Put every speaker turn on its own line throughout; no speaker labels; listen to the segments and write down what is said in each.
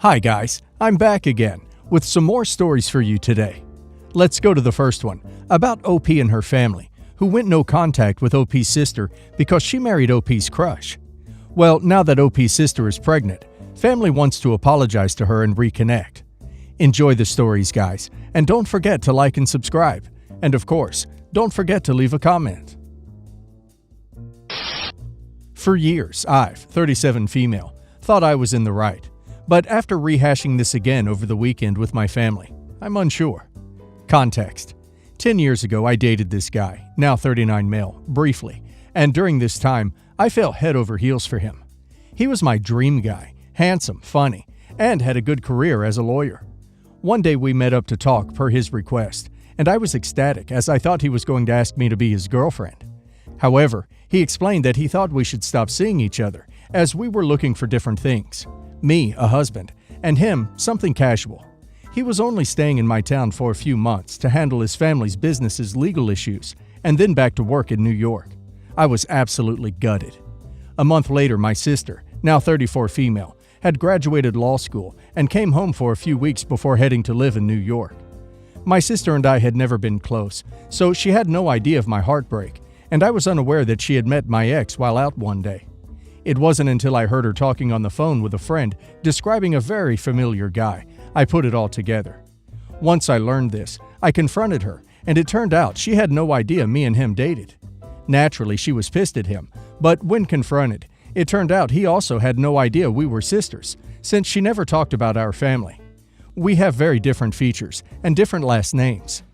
Hi guys, I'm back again with some more stories for you today. Let's go to the first one, about OP and her family, who went no contact with OP's sister because she married OP's crush. Well, now that OP's sister is pregnant, family wants to apologize to her and reconnect. Enjoy the stories, guys, and don't forget to like and subscribe. And of course, don't forget to leave a comment. For years, I've, 37 female, thought I was in the right. But after rehashing this again over the weekend with my family, I'm unsure. Context: 10 years ago, I dated this guy, now 39 male, briefly, and during this time, I fell head over heels for him. He was my dream guy, handsome, funny, and had a good career as a lawyer. One day we met up to talk per his request, and I was ecstatic as I thought he was going to ask me to be his girlfriend. However, he explained that he thought we should stop seeing each other as we were looking for different things. Me, a husband, and him, something casual. He was only staying in my town for a few months to handle his family's business's legal issues, and then back to work in New York. I was absolutely gutted. A month later, my sister, now 34 female, had graduated law school and came home for a few weeks before heading to live in New York. My sister and I had never been close, so she had no idea of my heartbreak, and I was unaware that she had met my ex while out one day. It wasn't until I heard her talking on the phone with a friend describing a very familiar guy I put it all together. Once I learned this, I confronted her, and it turned out she had no idea me and him dated. Naturally, she was pissed at him, but when confronted, it turned out he also had no idea we were sisters, since she never talked about our family. We have very different features and different last names.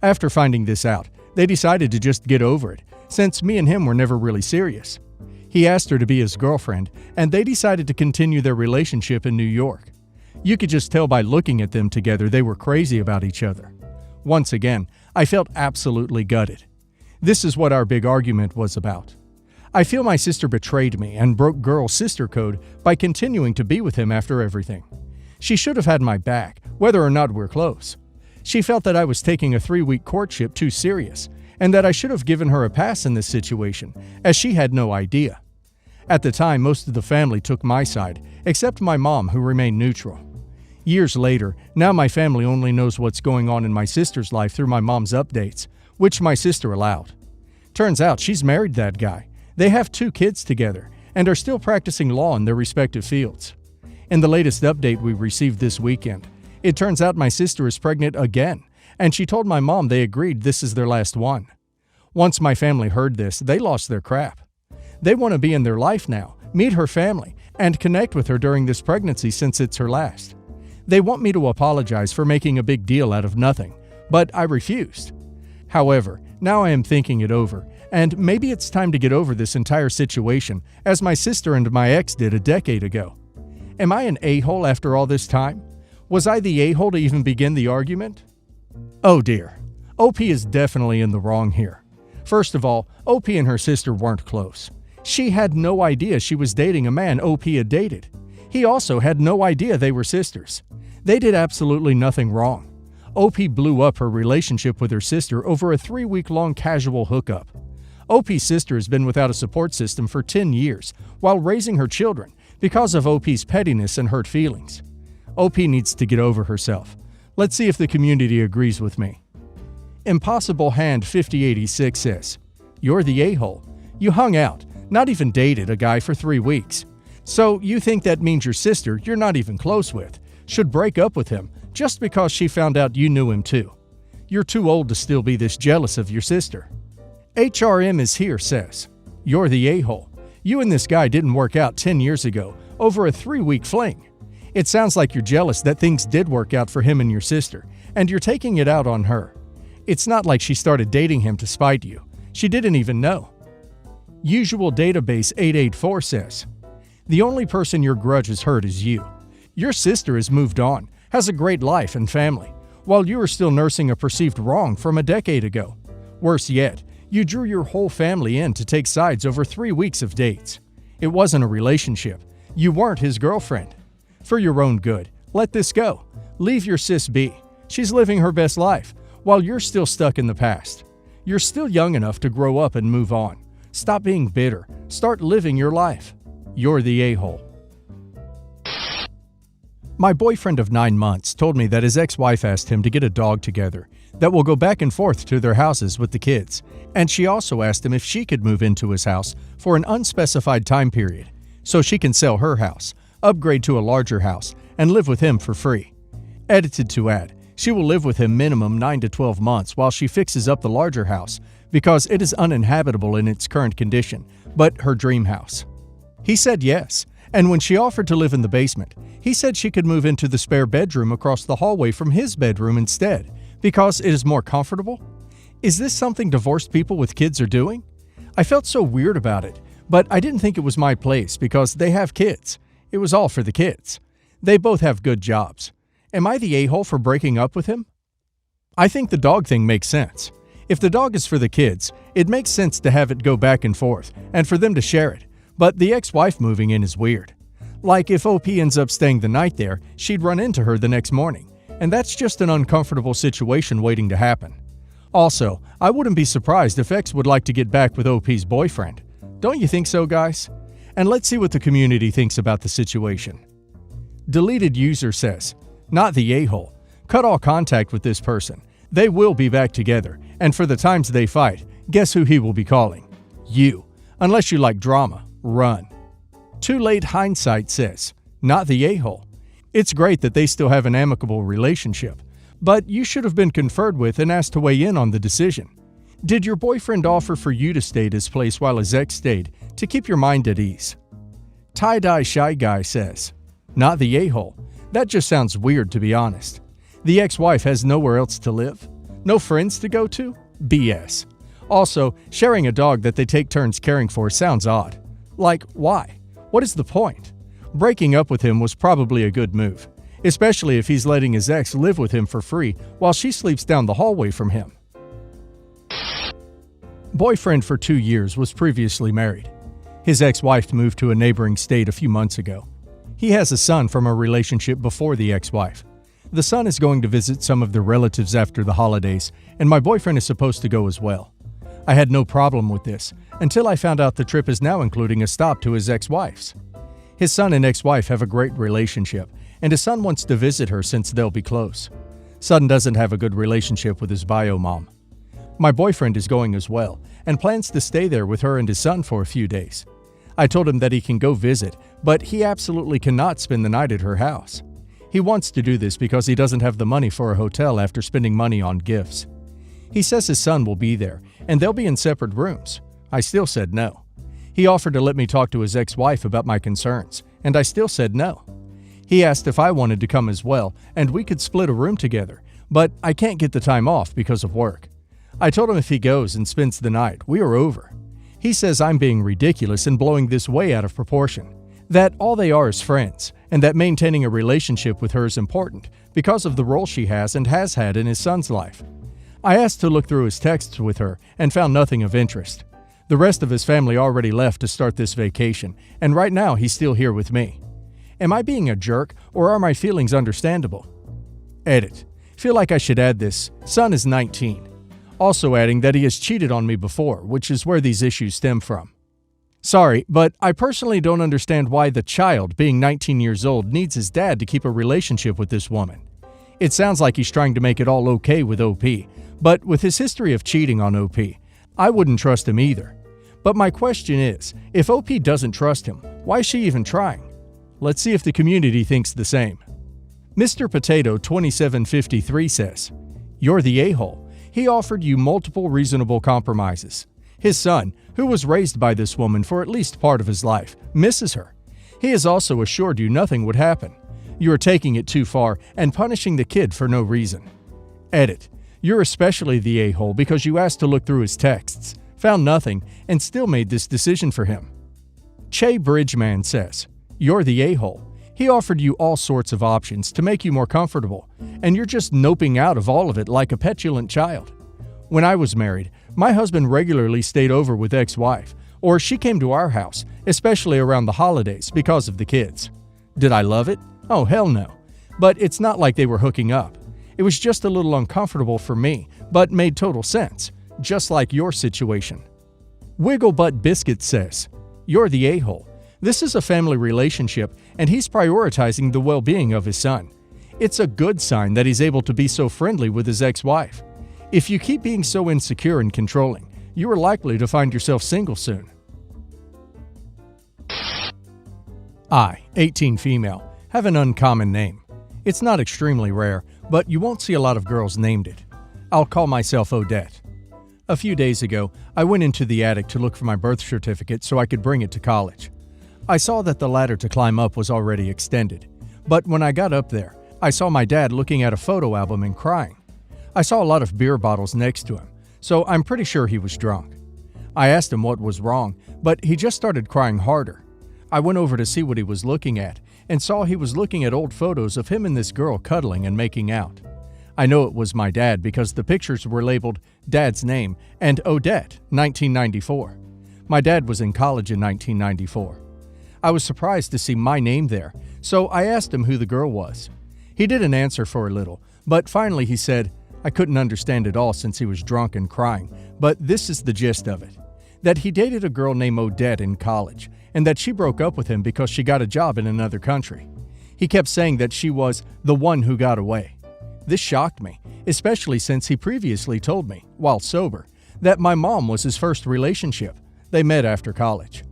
After finding this out, they decided to just get over it, since me and him were never really serious. He asked her to be his girlfriend, and they decided to continue their relationship in New York. You could just tell by looking at them together they were crazy about each other. Once again, I felt absolutely gutted. This is what our big argument was about. I feel my sister betrayed me and broke girl sister code by continuing to be with him after everything. She should have had my back, whether or not we're close. She felt that I was taking a 3-week courtship too serious, and that I should have given her a pass in this situation, as she had no idea. At the time, most of the family took my side, except my mom, who remained neutral. Years later, now my family only knows what's going on in my sister's life through my mom's updates, which my sister allowed. Turns out she's married that guy. They have 2 kids together, and are still practicing law in their respective fields. In the latest update we received this weekend, it turns out my sister is pregnant again, and she told my mom they agreed this is their last one. Once my family heard this, they lost their crap. They want to be in their life now, meet her family, and connect with her during this pregnancy since it's her last. They want me to apologize for making a big deal out of nothing, but I refused. However, now I am thinking it over, and maybe it's time to get over this entire situation as my sister and my ex did a decade ago. Am I an a-hole after all this time? Was I the a-hole to even begin the argument? Oh dear, OP is definitely in the wrong here. First of all, OP and her sister weren't close. She had no idea she was dating a man OP had dated. He also had no idea they were sisters. They did absolutely nothing wrong. OP blew up her relationship with her sister over a 3-week-long casual hookup. OP's sister has been without a support system for 10 years while raising her children because of OP's pettiness and hurt feelings. OP needs to get over herself. Let's see if the community agrees with me. Impossible Hand 5086 says, "You're the a-hole. You hung out, not even dated a guy for 3 weeks. So you think that means your sister, you're not even close with, should break up with him just because she found out you knew him too. You're too old to still be this jealous of your sister." HRM is here says, "You're the a-hole. You and this guy didn't work out 10 years ago over a 3-week fling. It sounds like you're jealous that things did work out for him and your sister, and you're taking it out on her. It's not like she started dating him to spite you. She didn't even know." Usual Database 884 says, "The only person your grudge has hurt is you. Your sister has moved on, has a great life and family, while you are still nursing a perceived wrong from a decade ago. Worse yet, you drew your whole family in to take sides over 3 weeks of dates. It wasn't a relationship. You weren't his girlfriend. For your own good, let this go. Leave your sis be. She's living her best life, while you're still stuck in the past. You're still young enough to grow up and move on. Stop being bitter. Start living your life. You're the a-hole." My boyfriend of 9 months told me that his ex-wife asked him to get a dog together that will go back and forth to their houses with the kids, and she also asked him if she could move into his house for an unspecified time period so she can sell her house, upgrade to a larger house, and live with him for free. Edited to add, she will live with him minimum 9 to 12 months while she fixes up the larger house because it is uninhabitable in its current condition, but her dream house. He said yes, and when she offered to live in the basement, he said she could move into the spare bedroom across the hallway from his bedroom instead because it is more comfortable. Is this something divorced people with kids are doing? I felt so weird about it, but I didn't think it was my place because they have kids. It was all for the kids. They both have good jobs. Am I the a-hole for breaking up with him? I think the dog thing makes sense. If the dog is for the kids, it makes sense to have it go back and forth and for them to share it. But the ex-wife moving in is weird. Like if OP ends up staying the night there, she'd run into her the next morning, and that's just an uncomfortable situation waiting to happen. Also, I wouldn't be surprised if X would like to get back with OP's boyfriend. Don't you think so, guys? And let's see what the community thinks about the situation. Deleted user says, "Not the a-hole. Cut all contact with this person. They will be back together, and for the times they fight, guess who he will be calling? You. Unless you like drama, run." Too Late Hindsight says, "Not the a-hole. It's great that they still have an amicable relationship, but you should have been conferred with and asked to weigh in on the decision. Did your boyfriend offer for you to stay at his place while his ex stayed to keep your mind at ease?" Tie-Dye Shy Guy says, "Not the a-hole. That just sounds weird, to be honest. The ex-wife has nowhere else to live? No friends to go to? BS. Also, sharing a dog that they take turns caring for sounds odd. Like, why? What is the point? Breaking up with him was probably a good move, especially if he's letting his ex live with him for free while she sleeps down the hallway from him." Boyfriend for 2 years was previously married. His ex-wife moved to a neighboring state a few months ago. He has a son from a relationship before the ex-wife. The son is going to visit some of their relatives after the holidays, and my boyfriend is supposed to go as well. I had no problem with this until I found out the trip is now including a stop to his ex-wife's. His son and ex-wife have a great relationship, and his son wants to visit her since they'll be close. Son doesn't have a good relationship with his bio mom. My boyfriend is going as well, and plans to stay there with her and his son for a few days. I told him that he can go visit, but he absolutely cannot spend the night at her house. He wants to do this because he doesn't have the money for a hotel after spending money on gifts. He says his son will be there, and they'll be in separate rooms. I still said no. He offered to let me talk to his ex-wife about my concerns, and I still said no. He asked if I wanted to come as well, and we could split a room together, but I can't get the time off because of work. I told him if he goes and spends the night, we are over. He says I'm being ridiculous and blowing this way out of proportion, that all they are is friends, and that maintaining a relationship with her is important because of the role she has and has had in his son's life. I asked to look through his texts with her and found nothing of interest. The rest of his family already left to start this vacation, and right now he's still here with me. Am I being a jerk, or are my feelings understandable? Edit. Feel like I should add this. Son is 19. Also adding that he has cheated on me before, which is where these issues stem from. Sorry, but I personally don't understand why the child, being 19 years old, needs his dad to keep a relationship with this woman. It sounds like he's trying to make it all okay with OP, but with his history of cheating on OP, I wouldn't trust him either. But my question is, if OP doesn't trust him, why is she even trying? Let's see if the community thinks the same. Mr. Potato 2753 says, "You're the a-hole. He offered you multiple reasonable compromises. His son, who was raised by this woman for at least part of his life, misses her. He has also assured you nothing would happen. You are taking it too far and punishing the kid for no reason." Edit. You're especially the a-hole because you asked to look through his texts, found nothing, and still made this decision for him. Che Bridgeman says, "You're the a-hole. He offered you all sorts of options to make you more comfortable, and you're just noping out of all of it like a petulant child. When I was married, my husband regularly stayed over with ex-wife, or she came to our house, especially around the holidays because of the kids. Did I love it? Oh, hell no. But it's not like they were hooking up. It was just a little uncomfortable for me, but made total sense, just like your situation." Wigglebutt Biscuit says, "You're the a-hole. This is a family relationship, and he's prioritizing the well-being of his son. It's a good sign that he's able to be so friendly with his ex-wife. If you keep being so insecure and controlling, you are likely to find yourself single soon. I, 18 female, have an uncommon name. It's not extremely rare, but you won't see a lot of girls named it. I'll call myself Odette. A few days ago, I went into the attic to look for my birth certificate so I could bring it to college. I saw that the ladder to climb up was already extended, but when I got up there, I saw my dad looking at a photo album and crying. I saw a lot of beer bottles next to him, so I'm pretty sure he was drunk. I asked him what was wrong, but he just started crying harder. I went over to see what he was looking at and saw he was looking at old photos of him and this girl cuddling and making out. I know it was my dad because the pictures were labeled Dad's name and Odette, 1994. My dad was in college in 1994. I was surprised to see my name there, so I asked him who the girl was. He didn't answer for a little, but finally he said, I couldn't understand it all since he was drunk and crying, but this is the gist of it. That he dated a girl named Odette in college, and that she broke up with him because she got a job in another country. He kept saying that she was the one who got away. This shocked me, especially since he previously told me, while sober, that my mom was his first relationship. They met after college.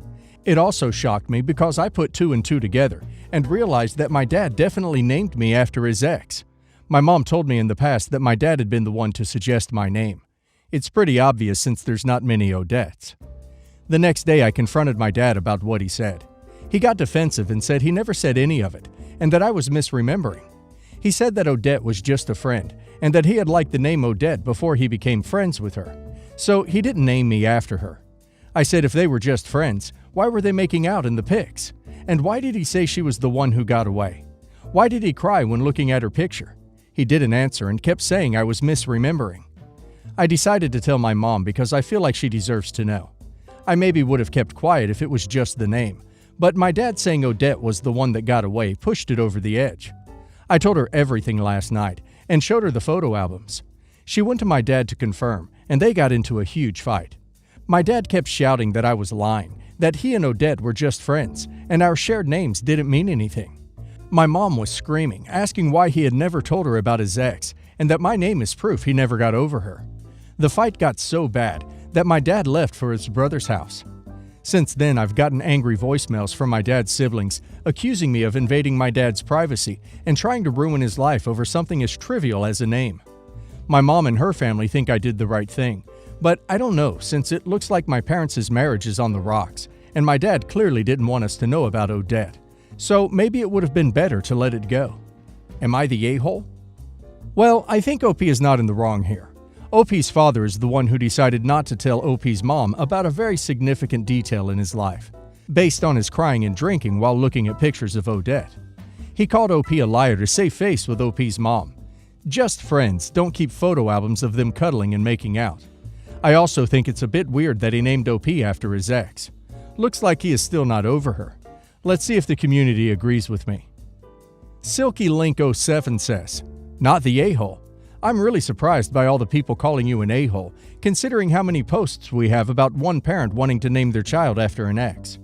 It also shocked me because I put two and two together and realized that my dad definitely named me after his ex. My mom told me in the past that my dad had been the one to suggest my name. It's pretty obvious since there's not many Odettes. The next day I confronted my dad about what he said. He got defensive and said he never said any of it and that I was misremembering. He said that Odette was just a friend and that he had liked the name Odette before he became friends with her, so he didn't name me after her. I said if they were just friends, why were they making out in the pics? And why did he say she was the one who got away? Why did he cry when looking at her picture? He didn't answer and kept saying I was misremembering. I decided to tell my mom because I feel like she deserves to know. I maybe would have kept quiet if it was just the name, but my dad saying Odette was the one that got away pushed it over the edge. I told her everything last night and showed her the photo albums. She went to my dad to confirm, and they got into a huge fight. My dad kept shouting that I was lying, that he and Odette were just friends, and our shared names didn't mean anything. My mom was screaming, asking why he had never told her about his ex, and that my name is proof he never got over her. The fight got so bad that my dad left for his brother's house. Since then, I've gotten angry voicemails from my dad's siblings accusing me of invading my dad's privacy and trying to ruin his life over something as trivial as a name. My mom and her family think I did the right thing, but I don't know since it looks like my parents' marriage is on the rocks, and my dad clearly didn't want us to know about Odette, so maybe it would have been better to let it go. Am I the a-hole? Well, I think OP is not in the wrong here. OP's father is the one who decided not to tell OP's mom about a very significant detail in his life, based on his crying and drinking while looking at pictures of Odette. He called OP a liar to save face with OP's mom. Just friends don't keep photo albums of them cuddling and making out. I also think it's a bit weird that he named OP after his ex. Looks like he is still not over her. Let's see if the community agrees with me. SilkyLink07 says, not the a-hole. I'm really surprised by all the people calling you an a-hole, considering how many posts we have about one parent wanting to name their child after an ex.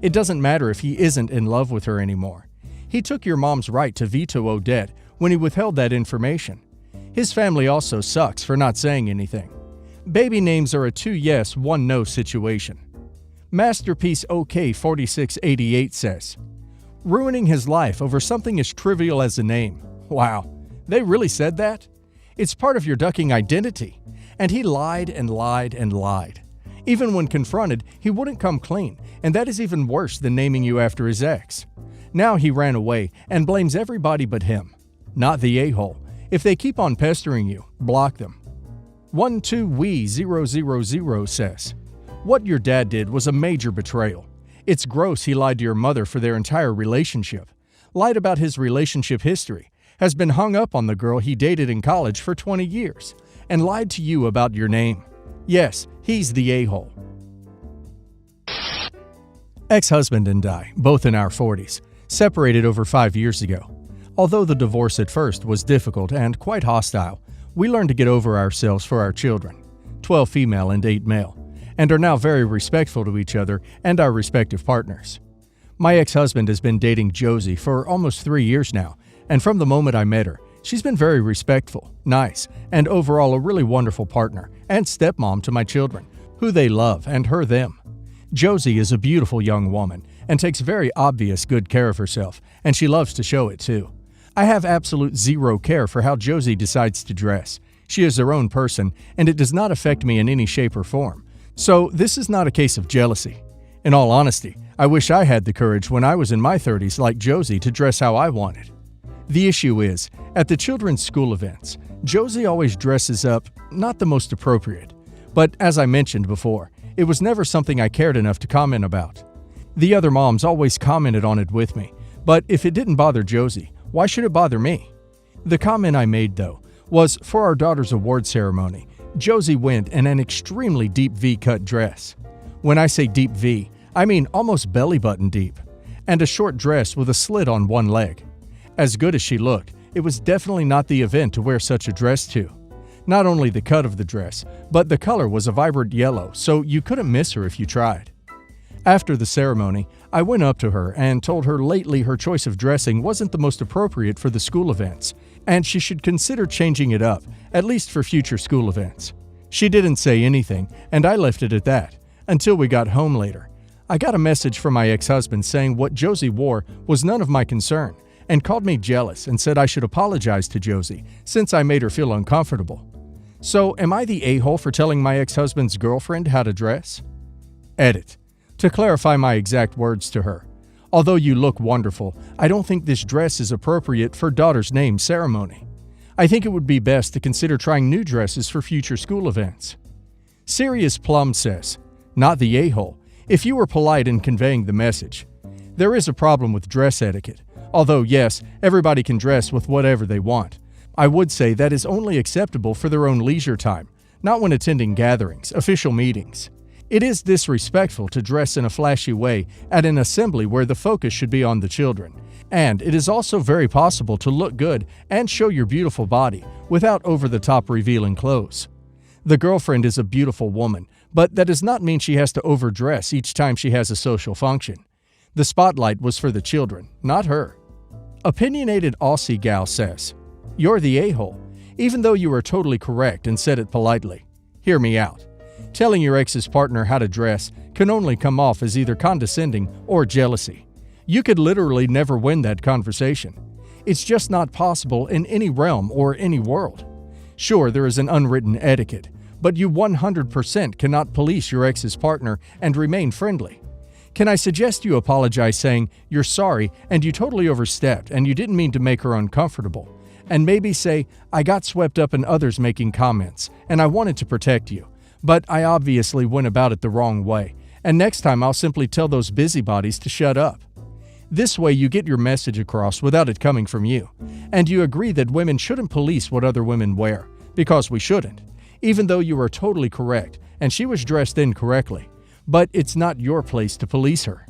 It doesn't matter if he isn't in love with her anymore. He took your mom's right to veto Odette when he withheld that information. His family also sucks for not saying anything. Baby names are a 2 yes, 1 no situation. Masterpiece OK 4688 says, ruining his life over something as trivial as a name. Wow, they really said that? It's part of your ducking identity. And he lied and lied and lied. Even when confronted, he wouldn't come clean, and that is even worse than naming you after his ex. Now he ran away and blames everybody but him. Not the a-hole. If they keep on pestering you, block them. 12we000 says, what your dad did was a major betrayal. It's gross he lied to your mother for their entire relationship, lied about his relationship history, has been hung up on the girl he dated in college for 20 years, and lied to you about your name. Yes, he's the a-hole. Ex-husband and I, both in our 40s, separated over 5 years ago. Although the divorce at first was difficult and quite hostile, we learned to get over ourselves for our children, 12 female and 8 male, and are now very respectful to each other and our respective partners. My ex-husband has been dating Josie for almost 3 years now, and from the moment I met her, she's been very respectful, nice, and overall a really wonderful partner and stepmom to my children, who they love and her them. Josie is a beautiful young woman and takes very obvious good care of herself, and she loves to show it too. I have absolute zero care for how Josie decides to dress. She is her own person, and it does not affect me in any shape or form. So this is not a case of jealousy. In all honesty, I wish I had the courage when I was in my 30s like Josie to dress how I wanted. The issue is, at the children's school events, Josie always dresses up not the most appropriate. But as I mentioned before, it was never something I cared enough to comment about. The other moms always commented on it with me, but if it didn't bother Josie, why should it bother me? The comment I made, though, was for our daughter's award ceremony, Josie went in an extremely deep V-cut dress. When I say deep V, I mean almost belly button deep, and a short dress with a slit on one leg. As good as she looked, it was definitely not the event to wear such a dress to. Not only the cut of the dress, but the color was a vibrant yellow, so you couldn't miss her if you tried. After the ceremony, I went up to her and told her lately her choice of dressing wasn't the most appropriate for the school events, and she should consider changing it up, at least for future school events. She didn't say anything, and I left it at that, until we got home later. I got a message from my ex-husband saying what Josie wore was none of my concern, and called me jealous and said I should apologize to Josie since I made her feel uncomfortable. So, am I the a-hole for telling my ex-husband's girlfriend how to dress? Edit. To clarify my exact words to her, although you look wonderful, I don't think this dress is appropriate for daughter's name ceremony. I think it would be best to consider trying new dresses for future school events. Sirius Plum says, not the a-hole, if you were polite in conveying the message. There is a problem with dress etiquette, although yes, everybody can dress with whatever they want. I would say that is only acceptable for their own leisure time, not when attending gatherings, official meetings. It is disrespectful to dress in a flashy way at an assembly where the focus should be on the children. And it is also very possible to look good and show your beautiful body without over-the-top revealing clothes. The girlfriend is a beautiful woman, but that does not mean she has to overdress each time she has a social function. The spotlight was for the children, not her. Opinionated Aussie gal says, you're the a-hole, even though you are totally correct and said it politely. Hear me out. Telling your ex's partner how to dress can only come off as either condescending or jealousy. You could literally never win that conversation. It's just not possible in any realm or any world. Sure, there is an unwritten etiquette, but you 100% cannot police your ex's partner and remain friendly. Can I suggest you apologize saying you're sorry and you totally overstepped and you didn't mean to make her uncomfortable? And maybe say, I got swept up in others making comments and I wanted to protect you. But I obviously went about it the wrong way, and next time I'll simply tell those busybodies to shut up. This way you get your message across without it coming from you, and you agree that women shouldn't police what other women wear, because we shouldn't, even though you are totally correct and she was dressed incorrectly, but it's not your place to police her.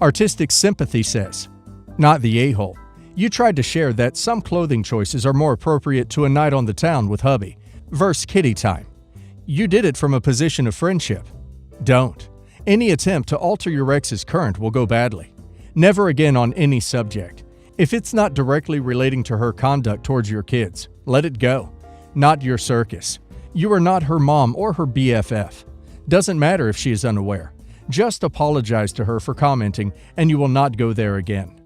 Artistic Sympathy says, not the a-hole. You tried to share that some clothing choices are more appropriate to a night on the town with hubby, versus kitty time. You did it from a position of friendship. Don't. Any attempt to alter your ex's current will go badly. Never again on any subject. If it's not directly relating to her conduct towards your kids, let it go. Not your circus. You are not her mom or her BFF. Doesn't matter if she is unaware. Just apologize to her for commenting and you will not go there again.